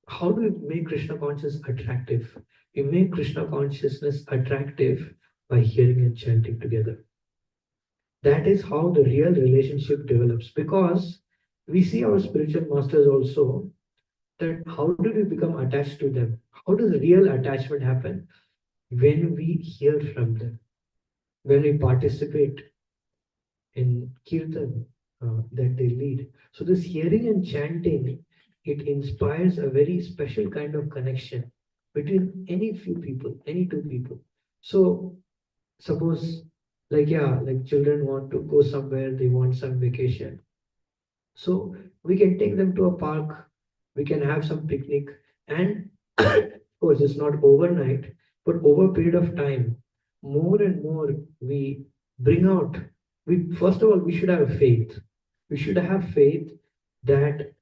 How do we make Krishna conscious attractive? We make Krishna consciousness attractive by hearing and chanting together. That is how the real relationship develops, because we see our spiritual masters also, that how do we become attached to them? How does real attachment happen? When we hear from them, when we participate in kirtan that they lead. So this hearing and chanting, it inspires a very special kind of connection between any few people, any two people. So suppose, like, yeah, like children want to go somewhere, they want some vacation. So we can take them to a park, we can have some picnic, and of course, it's not overnight, but over a period of time, more and more we bring out. We first of all, we should have faith. We should have faith that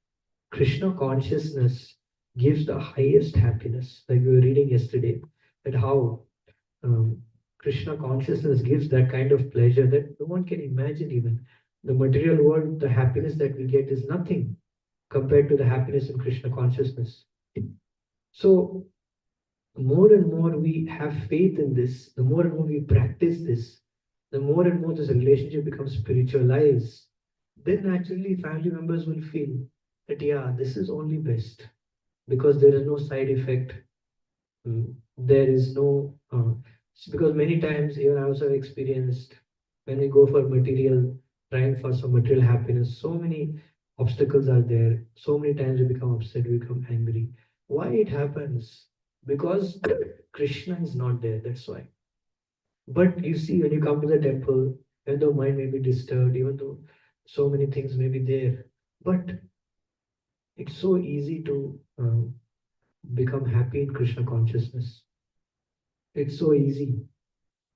Krishna consciousness gives the highest happiness. Like we were reading yesterday, that how um, Krishna consciousness gives that kind of pleasure that no one can imagine even. The material world, the happiness that we get is nothing compared to the happiness in Krishna consciousness. So, more and more we have faith in this, the more and more we practice this, the more and more this relationship becomes spiritualized. Then naturally, family members will feel that, yeah, this is only best because there is no side effect. There is no, because many times, even I also have experienced when we go for material, trying for some material happiness, so many Obstacles are there. So many times we become upset, we become angry. Why it happens? Because Krishna is not there. That's why. But you see, when you come to the temple, even though mind may be disturbed, even though so many things may be there, but it's so easy to become happy in Krishna consciousness. It's so easy.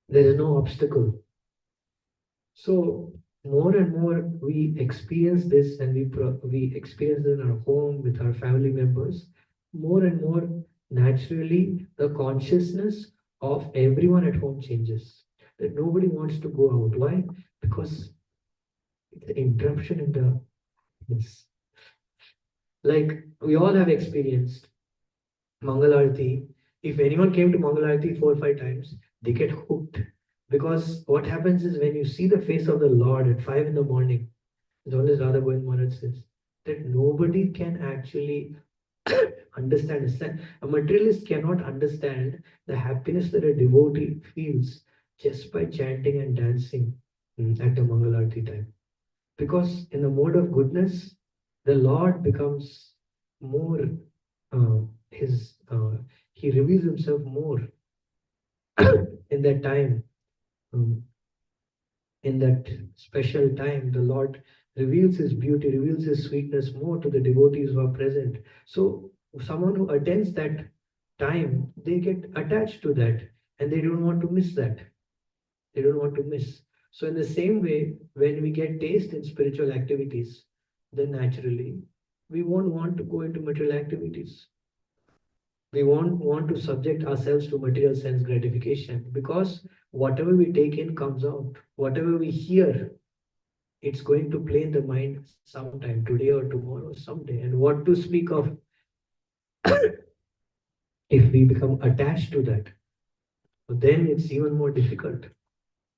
There is no obstacle. So more and more we experience this, and we experience it in our home with our family members. More and more naturally, the consciousness of everyone at home changes. That nobody wants to go out. Why? Because it's the interruption in the this. Like we all have experienced Mangalarti. If anyone came to Mangalarti 4 or 5 times, they get hooked. Because what happens is when you see the face of the Lord at 5 in the morning, as always Radha Govind Maharaj says, that nobody can actually understand. A materialist cannot understand the happiness that a devotee feels just by chanting and dancing at the Mangalarti time. Because in the mode of goodness, the Lord becomes more, he reveals himself more in that time. Um, in that special time, the Lord reveals his beauty, reveals his sweetness more to the devotees who are present. So, someone who attends that time, they get attached to that and they don't want to miss that. They don't want to miss. So, in the same way, when we get taste in spiritual activities, then naturally we won't want to go into material activities. We won't want to subject ourselves to material sense gratification because whatever we take in comes out. Whatever we hear, it's going to play in the mind sometime, today or tomorrow, someday. And what to speak of if we become attached to that? Then it's even more difficult.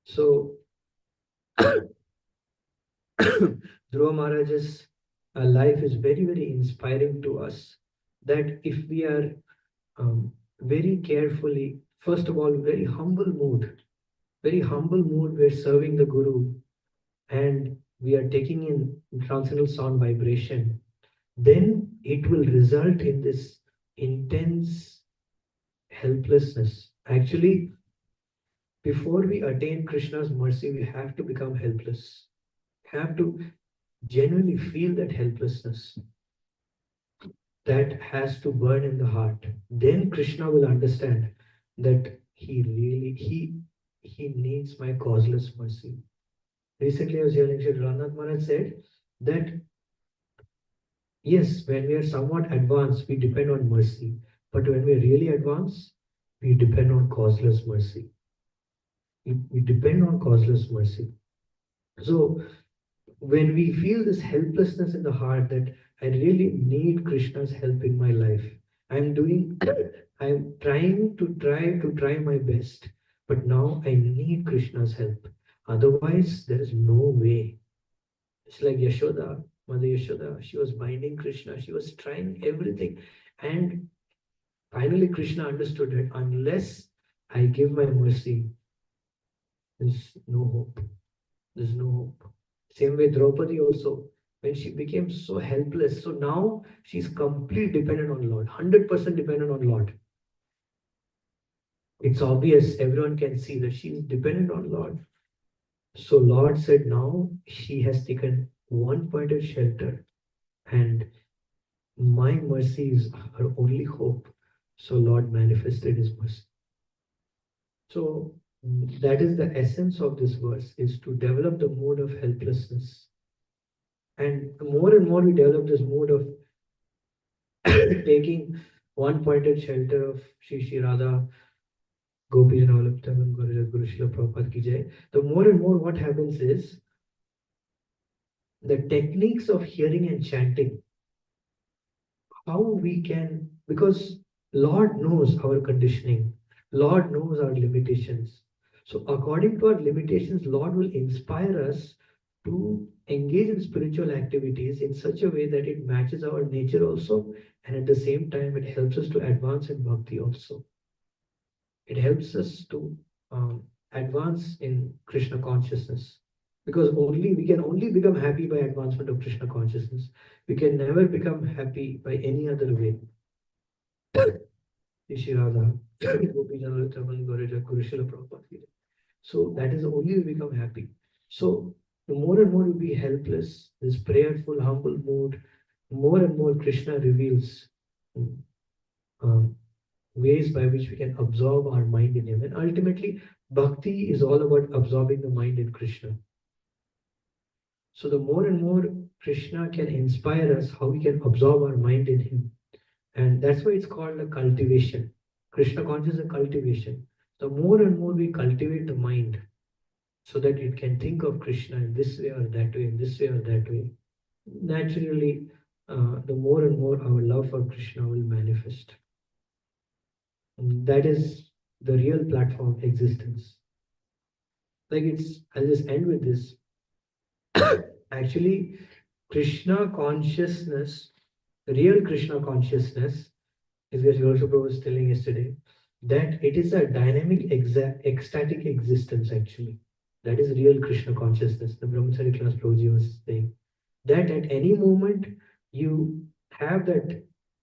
So, Dhruva Maharaj's life is very, very inspiring to us. That if we are very carefully, first of all, very humble mood, we're serving the Guru and we are taking in transcendental sound vibration, then it will result in this intense helplessness. Actually, before we attain Krishna's mercy, we have to become helpless. Have to genuinely feel that helplessness that has to burn in the heart. Then Krishna will understand that he needs my causeless mercy. Recently, I was hearing Sri Ranat Maharaj said that yes, when we are somewhat advanced, we depend on mercy. But when we are really advanced, we depend on causeless mercy. We depend on causeless mercy. So when we feel this helplessness in the heart that I really need Krishna's help in my life, I'm doing, I'm trying to try my best, but now I need Krishna's help. Otherwise, there is no way. It's like Yashoda, Mother Yashoda. She was binding Krishna. She was trying everything, and finally Krishna understood that unless I give my mercy, there's no hope. There's no hope. Same way Draupadi also, when she became so helpless, so now she's completely dependent on Lord, 100% dependent on Lord. It's obvious, everyone can see that she's dependent on Lord. So Lord said now she has taken one pointed shelter and my mercy is her only hope. So Lord manifested his mercy. So that is the essence of this verse, is to develop the mode of helplessness. And the more we develop this mode of taking one pointed shelter of Shri Radha, Gopi and all of them, and Guru Srila Prabhupada ki jai, the more and more what happens is the techniques of hearing and chanting, how we can, because Lord knows our conditioning, Lord knows our limitations. So according to our limitations, Lord will inspire us to engage in spiritual activities in such a way that it matches our nature also, and at the same time it helps us to advance in bhakti also. It helps us to advance in Krishna consciousness. because only we can only become happy by advancement of Krishna consciousness. We can never become happy by any other way. Ishirada, Gopijana, Chaman, Goreja, Kurushila, Prabhupada. So that is the only way we become happy. So the more and more we be helpless, this prayerful, humble mood, more and more Krishna reveals um, ways by which we can absorb our mind in Him. And ultimately, bhakti is all about absorbing the mind in Krishna. So the more and more Krishna can inspire us, how we can absorb our mind in Him. And that's why it's called a cultivation. Krishna consciousness is a cultivation. The more and more we cultivate the mind so that it can think of Krishna in this way or that way, in this way or that way, naturally, the more and more our love for Krishna will manifest. And that is the real platform of existence. Like I'll just end with this. Actually, Krishna consciousness, real Krishna consciousness, is what Yoshua Prabhu was telling yesterday, that it is a dynamic, ecstatic existence actually. That is real Krishna consciousness. The Brahmachari class Prabhuji was saying that at any moment you have that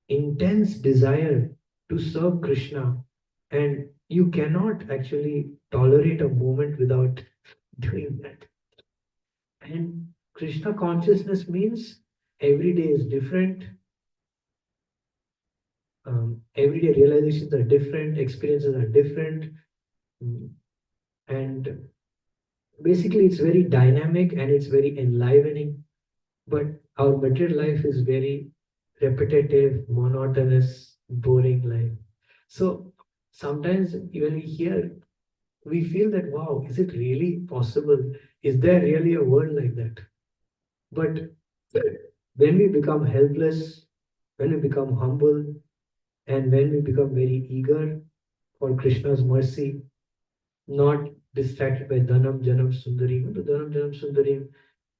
intense desire to serve Krishna, and you cannot actually tolerate a moment without doing that. And Krishna consciousness means every day is different. Everyday realizations are different, experiences are different, and basically it's very dynamic and it's very enlivening. But our material life is very repetitive, monotonous, boring life. So sometimes when we hear, we feel that wow, is it really possible? Is there really a world like that? But when we become helpless, when we become humble, and when we become very eager for Krishna's mercy, not distracted by Dhanam, Janam, Sundarim. The Dhanam, Janam,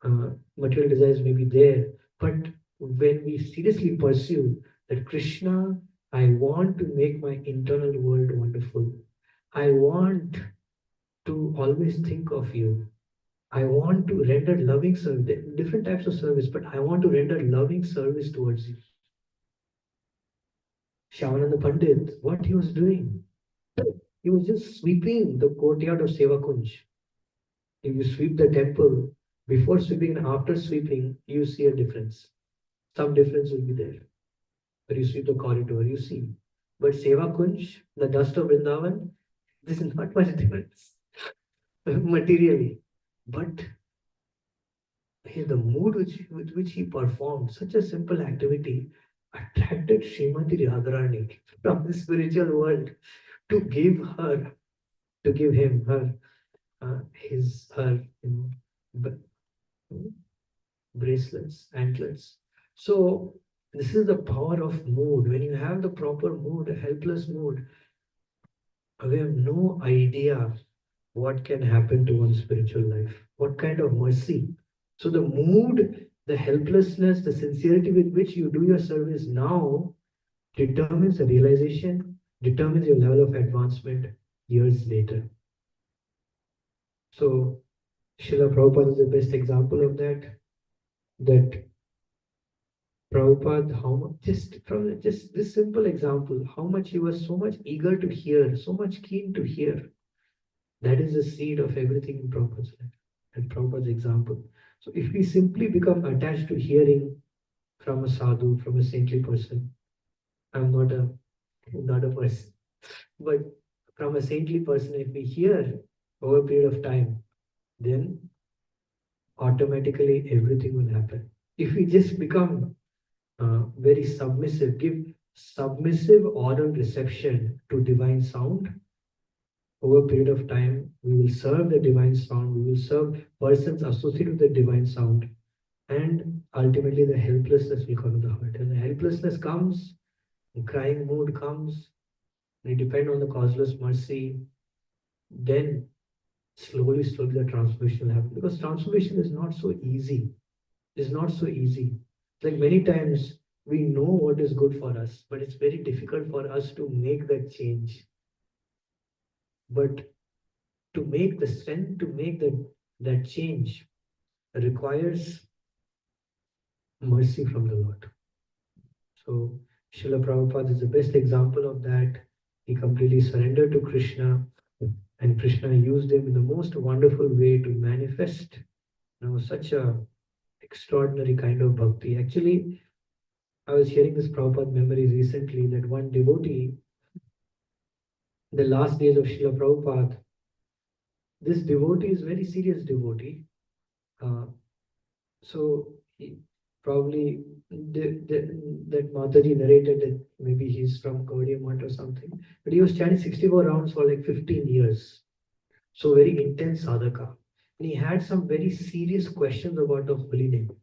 Sundarim, material desires may be there, but when we seriously pursue that Krishna, I want to make my internal world wonderful. I want to always think of you. I want to render loving service, different types of service, but I want to render loving service towards you. Shyamananda Pandit, what he was doing? He was just sweeping the courtyard of Sevakunj. If you sweep the temple, before sweeping and after sweeping, you see a difference. Some difference will be there. When you sweep the corridor, you see. But Sevakunj, the dust of Vrindavan, there is not much difference materially. But the mood with which he performed such a simple activity attracted Srimati Radharani from the spiritual world to give her, to give him her, her, bracelets, anklets. So this is the power of mood. When you have the proper mood, a helpless mood, we have no idea what can happen to one's spiritual life, what kind of mercy. So the mood, the helplessness, the sincerity with which you do your service now determines the realization, determines your level of advancement years later. So Srila Prabhupada is the best example of that. That Prabhupada, how much, just from just this simple example, how much he was so much eager to hear, so much keen to hear. That is the seed of everything in Prabhupada's life and Prabhupada's example. So if we simply become attached to hearing from a sadhu, from a saintly person, I'm not a person, but from a saintly person, if we hear over a period of time, then automatically everything will happen. If we just become very submissive, give submissive oral reception to divine sound, over a period of time, we will serve the divine sound, we will serve persons associated with the divine sound, and ultimately the helplessness will come to the heart. And the helplessness comes, the crying mood comes, we depend on the causeless mercy, then slowly, slowly the transformation will happen. Because transformation is not so easy. It's not so easy. Like many times we know what is good for us, but it's very difficult for us to make that change. But to make the strength to make that change, requires mercy from the Lord. So Srila Prabhupada is the best example of that. He completely surrendered to Krishna, and Krishna used him in the most wonderful way to manifest, such a extraordinary kind of bhakti. Actually, I was hearing this Prabhupada memory recently that one devotee, the last days of Srila Prabhupada, this devotee is very serious devotee. Uh, so he probably that Mataji narrated that maybe he's from Gaudiya Math or something, but he was chanting 64 rounds for like 15 years. So very intense sadhaka. And he had some very serious questions about the holy name.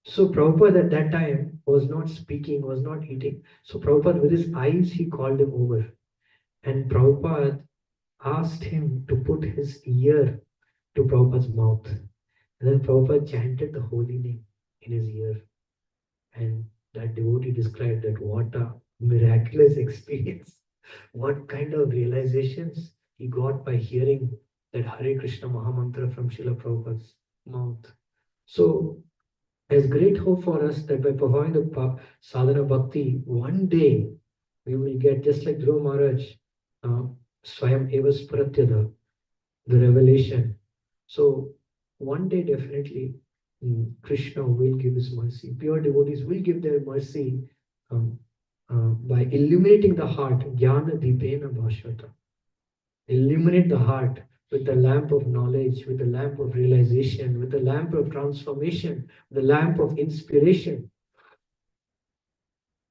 So Prabhupada at that time was not speaking, was not eating. So Prabhupada with his eyes, he called him over. And Prabhupada asked him to put his ear to Prabhupada's mouth. And then Prabhupada chanted the holy name in his ear. And that devotee described that what a miraculous experience. What kind of realizations he got by hearing that Hare Krishna Mahamantra from Srila Prabhupada's mouth. So there's great hope for us that by performing the sadhana bhakti, one day we will get, just like Dhruva Maharaj, uh, Swayam Eva Sparatyada, the revelation. So one day definitely Krishna will give his mercy. Pure devotees will give their mercy um, by illuminating the heart. Jnana Dipena Bhashvata. Illuminate the heart with the lamp of knowledge, with the lamp of realization, with the lamp of transformation, the lamp of inspiration,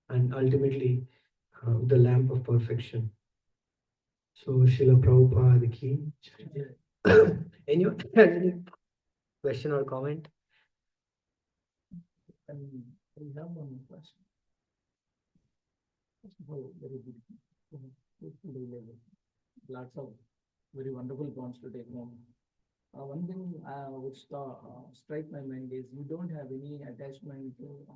and ultimately the lamp of perfection. So, Srila Prabhupada ki. Any question or comment? We have one more question. First of all, very good. Good level. Lots of very wonderful points to take home. One thing which strike my mind is you don't have any attachment to,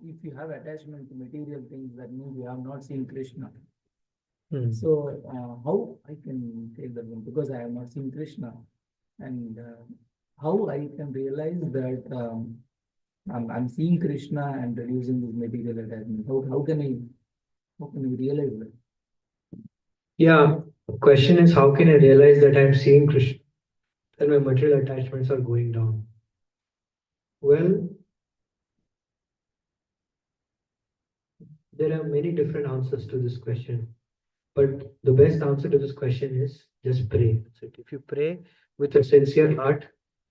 if you have attachment to material things, that means you have not seen Krishna. So how I can take that one, because I have not seen Krishna, and how I can realize that I'm seeing Krishna and reducing this material attachment. How can I realize that? Yeah, question is how can I realize that I'm seeing Krishna and my material attachments are going down? Well, there are many different answers to this question, but the best answer to this question is just pray. So if you pray with a sincere heart,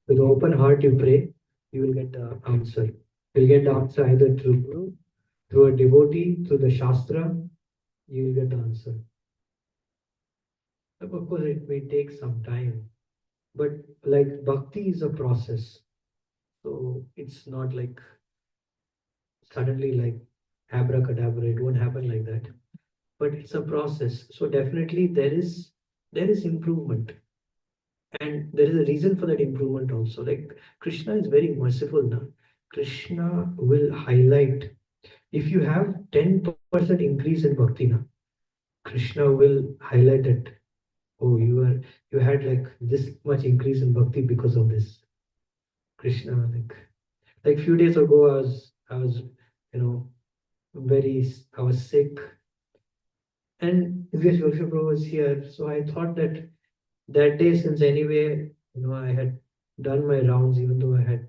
with an open heart, you pray, you will get the answer. You'll get the answer either through Guru, through a devotee, through the Shastra, you will get the answer. Of course, it may take some time, but like bhakti is a process. So it's not like suddenly like abracadabra, it won't happen like that. But it's a process. So definitely there is improvement. And there is a reason for that improvement also. Like Krishna is very merciful now. Krishna will highlight if you have 10% increase in bhakti now, Krishna will highlight that, oh, you had like this much increase in bhakti because of this. Krishna, like few days ago, I was, you know, I was sick, and Divya Prabhu was here, so I thought that that day, since anyway, I had done my rounds, even though I had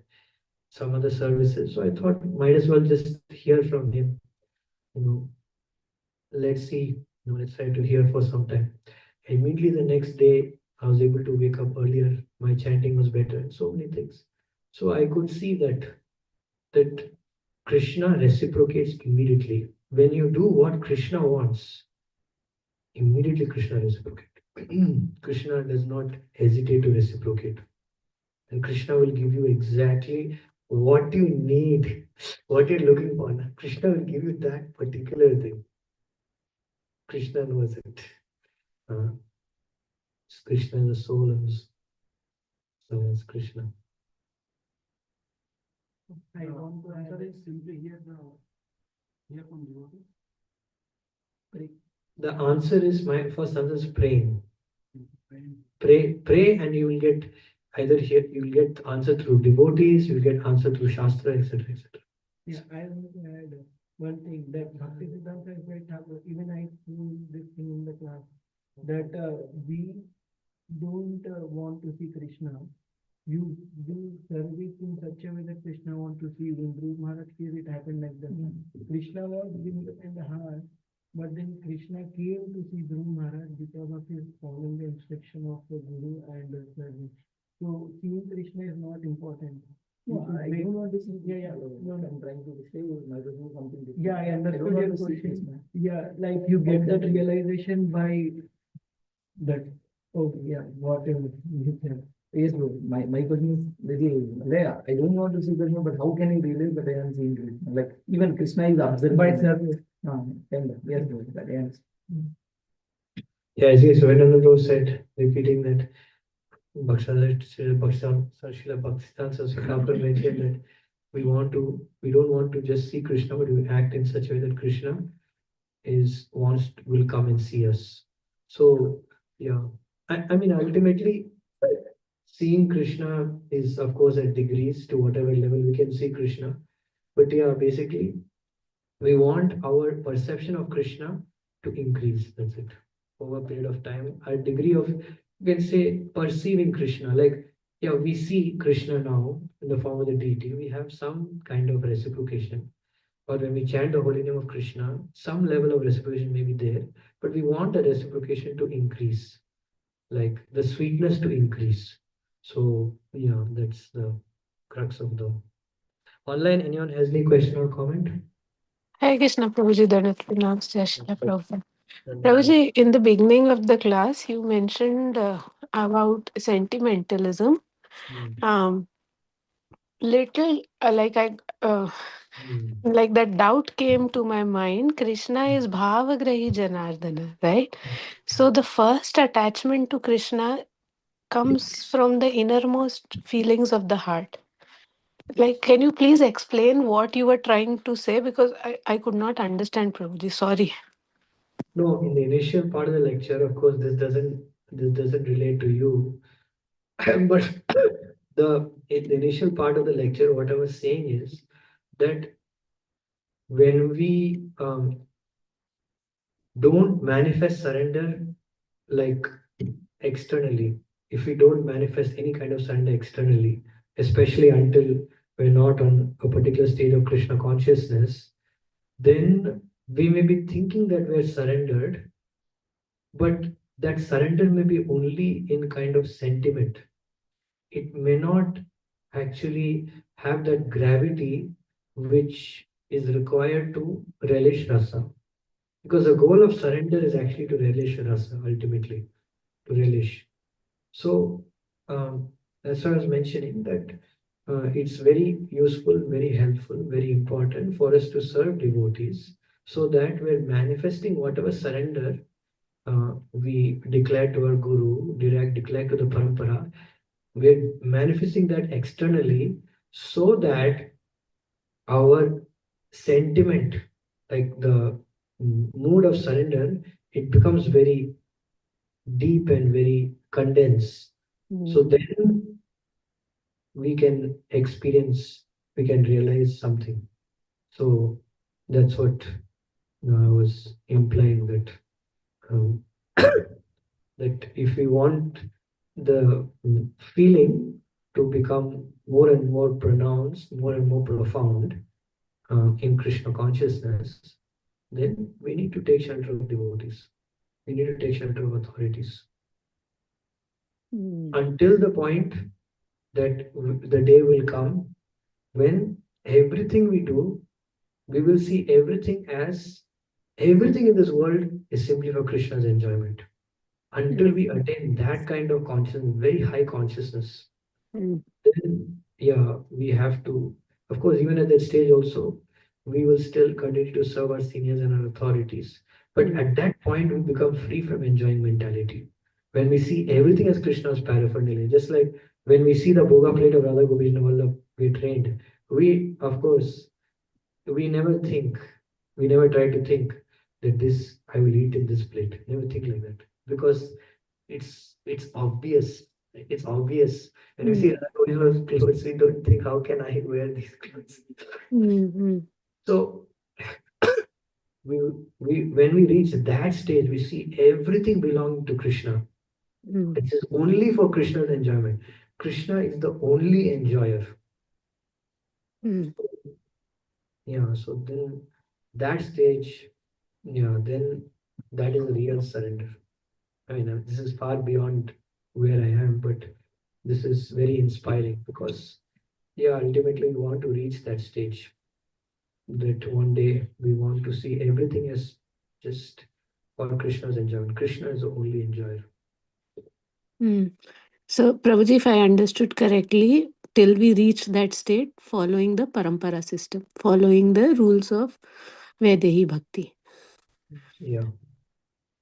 some other services, so I thought might as well just hear from him. You know, let's see, let's try to hear for some time. Immediately the next day, I was able to wake up earlier. My chanting was better, and so many things. So I could see that Krishna reciprocates immediately. When you do what Krishna wants, immediately Krishna reciprocates. Krishna does not hesitate to reciprocate. And Krishna will give you exactly what you need, what you're looking for. Krishna will give you that particular thing. Krishna knows it. Krishna is the soul of his. So it's Krishna. I want to answer is simply hear from devotee. The answer is my first answer is praying. Pray, and you will get either here you'll get answer through devotees, you'll get answer through Shastra, etc. etc. Yeah, I want to add one thing that Bhaktisiddhanta Saraswati Thakur, even I told this thing in the class, that we don't want to see Krishna. You do service in such a way that Krishna want to see you. In Dhruv Maharaj case, it happened like that. Krishna was in the heart, but then Krishna came to see Dhruv Maharaj because of his following the instruction of the Guru and the service. So seeing Krishna is not important. No, I don't want to see. Yeah, yeah. No, no. I'm trying to say my question is something different. Yeah, I understood your question. Yeah, like you get that realization by that. Oh, yeah, whatever you said. Yes, bro. My question is very, yeah, I don't want to see Krishna, but how can you realize that I am seeing Krishna? Like even Krishna is observing. By service. Kind of. Yes, bro. That ends. Yeah, as Yogananda Bro said, repeating that Srila Bhaktisiddhanta Saraswati Thakur mentioned that we don't want to just see Krishna, but we act in such a way that Krishna will come and see us. So yeah, I mean ultimately seeing Krishna is of course at degrees to whatever level we can see Krishna. But yeah, basically we want our perception of Krishna to increase. That's it. Over a period of time, a degree of, you can say, perceiving Krishna. Like, yeah, we see Krishna now in the form of the deity. We have some kind of reciprocation. Or when we chant the holy name of Krishna, some level of reciprocation may be there, but we want the reciprocation to increase, like the sweetness to increase. So yeah, that's the crux of the online. Anyone has any question or comment? Hi Krishna Prabhuji, Danat Pranam, Jai Shri Prabhupada. Prabhuji, in the beginning of the class, you mentioned about sentimentalism. Hmm. Um, little Hmm. like that doubt came to my mind. Krishna is Bhavagrahi Janardana, right? So the first attachment to Krishna comes from the innermost feelings of the heart. Like, can you please explain what you were trying to say? Because I could not understand, Prabhuji. Sorry. No, in the initial part of the lecture, of course, this doesn't relate to you. But in the initial part of the lecture, what I was saying is that when we don't manifest surrender like externally, if we don't manifest any kind of surrender externally, especially until we're not on a particular state of Krishna consciousness, then we may be thinking that we're surrendered, but that surrender may be only in kind of sentiment. It may not actually have that gravity which is required to relish rasa. Because the goal of surrender is actually to relish rasa, ultimately, to relish. So, that's why I was mentioning that it's very useful, very helpful, very important for us to serve devotees so that we're manifesting whatever surrender we declare to our guru, declare to the parampara, we're manifesting that externally so that our sentiment, like the mood of surrender, it becomes very deep and very condensed. So then we can experience, we can realize something. So that's what I was implying that um, that if we want the feeling to become more and more pronounced, more and more profound in Krishna consciousness, then we need to take shelter of devotees. We need to take shelter of authorities. Until the point that the day will come when everything we do, we will see everything in this world is simply for Krishna's enjoyment. Until we attain that kind of consciousness, very high consciousness, then yeah, we have to, of course, even at that stage also, we will still continue to serve our seniors and our authorities. But at that point, we become free from enjoying mentality. When we see everything as Krishna's paraphernalia, just like when we see the Bhoga plate of Radha Govinda Vallabh, we trained. We, of course, we never think, we never try to think that I will eat in this plate. Never think like that because it's obvious. It's obvious. When we see other clothes, we don't think, how can I wear these clothes? Mm. So we, when we reach that stage, we see everything belonging to Krishna. Mm. This is only for Krishna's enjoyment. Krishna is the only enjoyer. Mm. Yeah, so then that stage, yeah, then that is real surrender. I mean, this is far beyond where I am, but this is very inspiring because, yeah, ultimately we want to reach that stage, that one day we want to see everything as just for Krishna's enjoyment. Krishna is the only enjoyer. Mm. So, Prabhuji, if I understood correctly, till we reach that state, following the parampara system, following the rules of Vaidehi Bhakti. Yeah,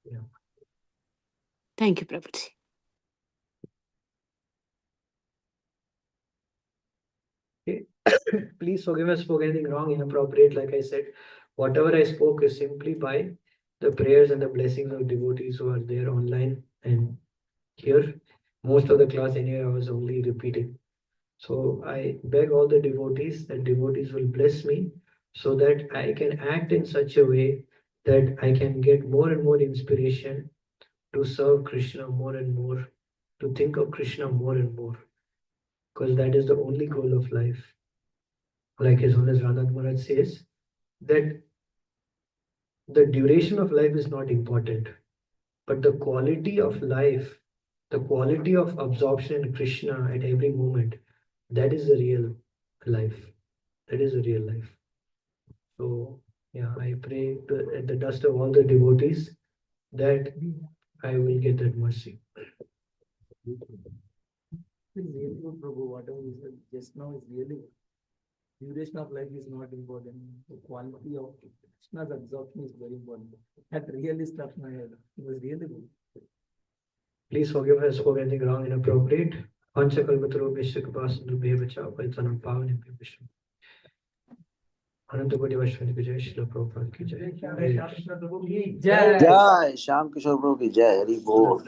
yeah. Thank you, Prabhuji. Okay. Please forgive us for anything wrong, inappropriate. Like I said, whatever I spoke is simply by the prayers and the blessings of devotees who are there online and here. Most of the class anyway, I was only repeating. So I beg all the devotees that devotees will bless me so that I can act in such a way that I can get more and more inspiration to serve Krishna more and more, to think of Krishna more and more, because that is the only goal of life. Like His Holiness Ranat Maharaj says, that the duration of life is not important, but the quality of life, the quality of absorption in Krishna at every moment, that is the real life. That is the real life. So, yeah, I pray to, at the dust of all the devotees that I will get that mercy. It's really good, Prabhu. Whatever you said just now is really good. Duration of life is not important. The quality of Krishna's absorption is very important. That really struck my head. It was really good. Please forgive us for anything wrong, inappropriate. Panchakalpatarubhishya Kripasindhubhya Bachao Paitanam Pavanebhyo Vishnu. अनंत कोटि वैष्णव की जय श्रील प्रभुपाद की जय Jai Krishna Prabhu ki जय jai. जय श्याम किशोर प्रभु की जय हरि बोल।